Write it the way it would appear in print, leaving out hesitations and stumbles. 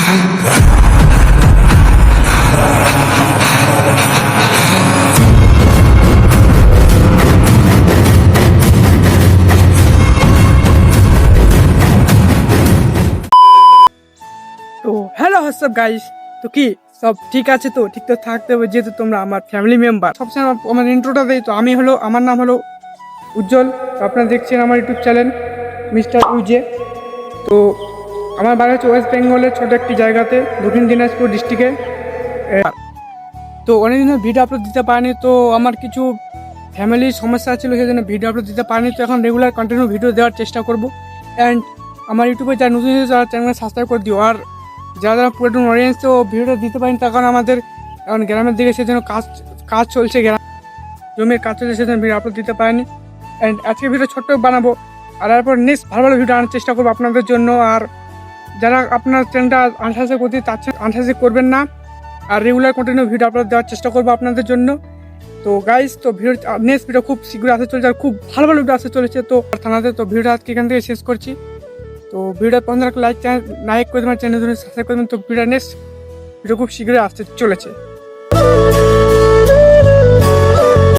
তো hello WhatsApp guys, তো কি সব ঠিক আছে? তো ঠিক তো থাকতে হবে, যেহেতু তোমরা আমার ফ্যামিলি মেম্বার। সবসময় আমার ইন্ট্রোটা দেই। তো আমার নাম হলো উজ্জ্বল। তো আপনারা দেখছেন আমার ইউটিউব চ্যানেল মিস্টার ইউজে। তো আমার বাড়ি হচ্ছে ওয়েস্ট বেঙ্গলের ছোট একটি জায়গাতে, দক্ষিণ দিনাজপুর ডিস্ট্রিক্টে। তো অনেকদিন ভিডিও আপলোড দিতে পারিনি, তো আমার কিছু ফ্যামিলির সমস্যা ছিল, সেই জন্য ভিডিও আপলোড দিতে পারিনি। তো এখন রেগুলার কন্টিনিউ ভিডিও দেওয়ার চেষ্টা করবো। অ্যান্ড আমার ইউটিউবে যারা নতুন তারা চ্যানেল সাবস্ক্রাইব করে দিও। আর যারা পুরাতন অডিয়েন্স তো ভিডিওটা দিতে পারেন, তার কারণ আমাদের এখন গ্রামের দিকে সেজন্য কাজ চলছে, জমির কাজ চলছে, সেজন্য ভিডিও আপলোড দিতে পারিনি। অ্যান্ড আজকে ভিডিও ছোট্ট বানাবো, আর তারপর নেক্সট ভালো ভালো ভিডিও আনার চেষ্টা করবো আপনাদের জন্য। আর যারা আপনার চ্যানেলটা আনসাবস্ক্রাইব করতে চাচ্ছেন, আনসাবস্ক্রাইব করবেন না, আর রেগুলার কন্টিনিউ ভিডিও আপলোড দেওয়ার চেষ্টা করবো আপনাদের জন্য। তো গাইস, তো ভিডিও নেক্সট ভিডিও খুব শীঘ্রই আসতে চলেছে, আর খুব ভালো ভালো ভিডিও আসতে চলেছে তো থানাতে। তো ভিডিওটা আজকে এখান থেকে শেষ করছি। তো ভিডিও পছন্দ লাইক করে দেবেন, চ্যানেল সাবস্ক্রাইব করে দেবেন। তো ভিডিও নেক্সট ভিডিও খুব শীঘ্রই আসতে চলেছে।